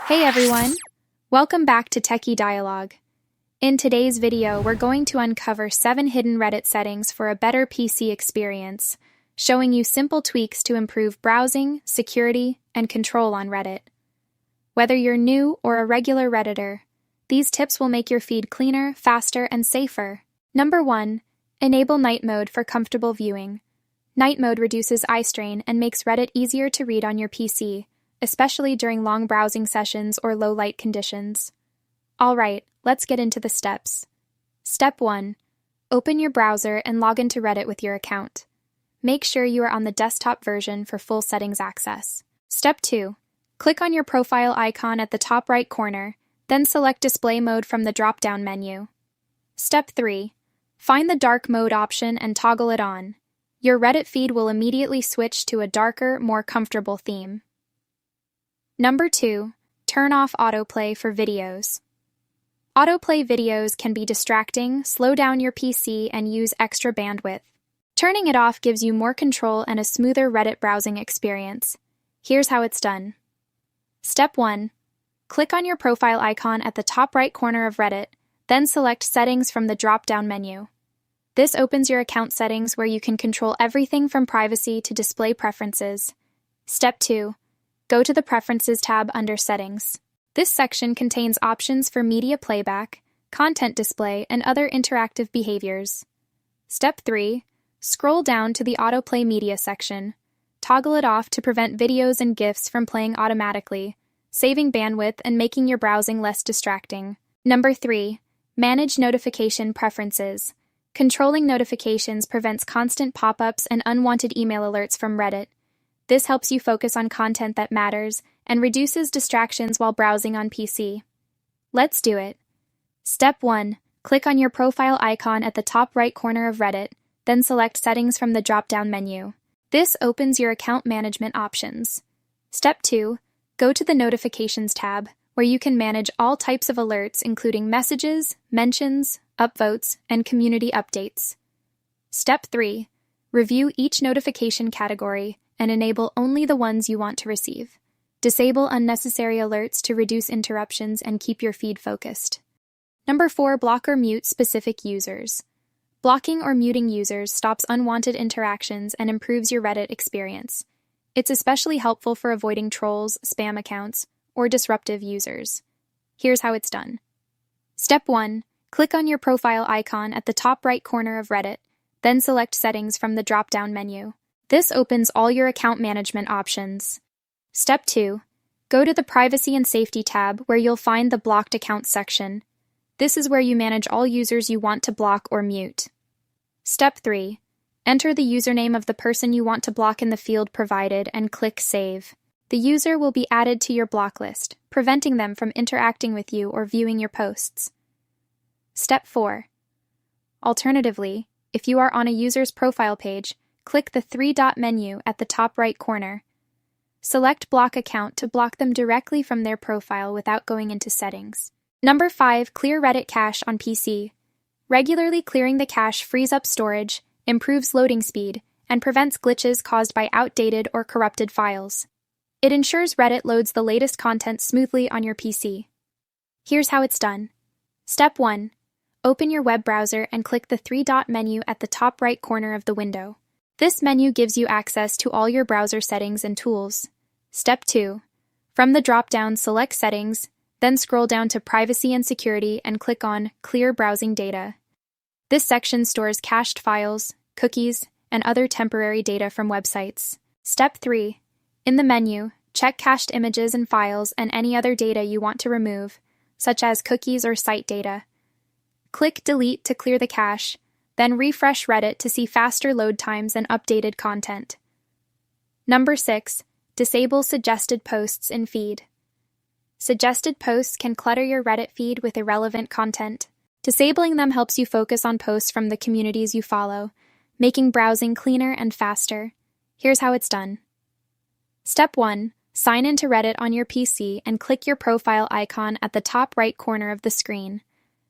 Hey everyone! Welcome back to Techie Dialogue. In today's video, we're going to uncover 7 hidden Reddit settings for a better PC experience, showing you simple tweaks to improve browsing, security, and control on Reddit. Whether you're new or a regular Redditor, these tips will make your feed cleaner, faster, and safer. Number 1. Enable night mode for comfortable viewing. Night mode reduces eye strain and makes Reddit easier to read on your PC, especially during long browsing sessions or low light conditions. Alright, let's get into the steps. Step 1. Open your browser and log into Reddit with your account. Make sure you are on the desktop version for full settings access. Step 2. Click on your profile icon at the top right corner, then select display mode from the drop-down menu. Step 3. Find the dark mode option and toggle it on. Your Reddit feed will immediately switch to a darker, more comfortable theme. Number 2. Turn off autoplay for videos. Autoplay videos can be distracting, slow down your PC, and use extra bandwidth. Turning it off gives you more control and a smoother Reddit browsing experience. Here's how it's done. Step 1. Click on your profile icon at the top right corner of Reddit, then select Settings from the drop-down menu. This opens your account settings where you can control everything from privacy to display preferences. Step 2. Go to the Preferences tab under Settings. This section contains options for media playback, content display, and other interactive behaviors. Step 3. Scroll down to the Autoplay Media section. Toggle it off to prevent videos and GIFs from playing automatically, saving bandwidth and making your browsing less distracting. Number 3. Manage notification preferences. Controlling notifications prevents constant pop-ups and unwanted email alerts from Reddit. This helps you focus on content that matters and reduces distractions while browsing on PC. Let's do it. Step 1. Click on your profile icon at the top right corner of Reddit, then select Settings from the drop-down menu. This opens your account management options. Step 2. Go to the Notifications tab, where you can manage all types of alerts including messages, mentions, upvotes, and community updates. Step 3. Review each notification category and enable only the ones you want to receive. Disable unnecessary alerts to reduce interruptions and keep your feed focused. Number 4. Block or mute specific users. Blocking or muting users stops unwanted interactions and improves your Reddit experience. It's especially helpful for avoiding trolls, spam accounts, or disruptive users. Here's how it's done. Step 1. Click on your profile icon at the top right corner of Reddit, then select Settings from the drop-down menu. This opens all your account management options. Step 2. Go to the Privacy and Safety tab where you'll find the Blocked Accounts section. This is where you manage all users you want to block or mute. Step 3. Enter the username of the person you want to block in the field provided and click Save. The user will be added to your block list, preventing them from interacting with you or viewing your posts. Step 4. Alternatively, if you are on a user's profile page, click the 3-dot menu at the top right corner. Select Block Account to block them directly from their profile without going into settings. Number 5. Clear Reddit cache on PC. Regularly clearing the cache frees up storage, improves loading speed, and prevents glitches caused by outdated or corrupted files. It ensures Reddit loads the latest content smoothly on your PC. Here's how it's done. Step 1. Open your web browser and click the 3-dot menu at the top right corner of the window. This menu gives you access to all your browser settings and tools. Step 2. From the drop-down, select Settings, then scroll down to Privacy and Security and click on Clear Browsing Data. This section stores cached files, cookies, and other temporary data from websites. Step 3. In the menu, check cached images and files and any other data you want to remove, such as cookies or site data. Click Delete to clear the cache, then refresh Reddit to see faster load times and updated content. Number 6. Disable suggested posts in feed. Suggested posts can clutter your Reddit feed with irrelevant content. Disabling them helps you focus on posts from the communities you follow, making browsing cleaner and faster. Here's how it's done. Step 1. Sign into Reddit on your PC and click your profile icon at the top right corner of the screen.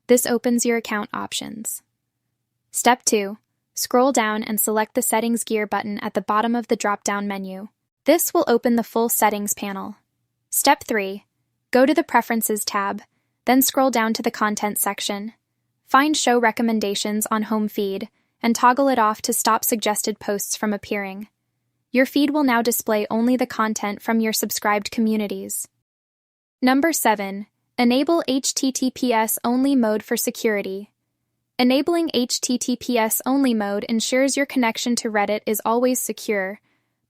This opens your account options. Step 2. Scroll down and select the Settings gear button at the bottom of the drop-down menu. This will open the full settings panel. Step 3. Go to the Preferences tab, then scroll down to the Content section. Find Show Recommendations on Home Feed, and toggle it off to stop suggested posts from appearing. Your feed will now display only the content from your subscribed communities. Number 7. Enable HTTPS-only mode for security. Enabling HTTPS-only mode ensures your connection to Reddit is always secure,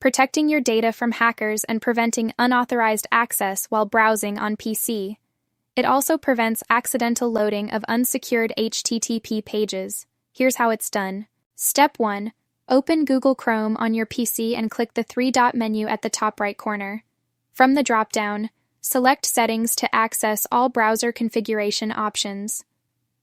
protecting your data from hackers and preventing unauthorized access while browsing on PC. It also prevents accidental loading of unsecured HTTP pages. Here's how it's done. Step 1. Open Google Chrome on your PC and click the three-dot menu at the top right corner. From the drop-down, select Settings to access all browser configuration options.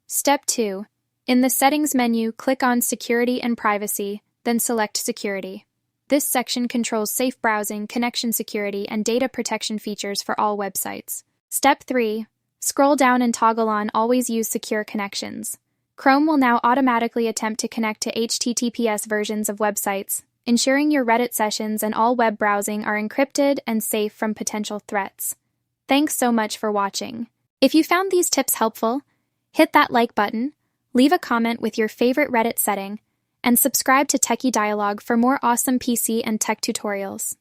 Step 2. In the Settings menu, click on Security and Privacy, then select Security. This section controls safe browsing, connection security, and data protection features for all websites. Step 3. Scroll down and toggle on Always Use Secure Connections. Chrome will now automatically attempt to connect to HTTPS versions of websites, ensuring your Reddit sessions and all web browsing are encrypted and safe from potential threats. Thanks so much for watching. If you found these tips helpful, hit that like button, leave a comment with your favorite Reddit setting, and subscribe to Techie Dialogue for more awesome PC and tech tutorials.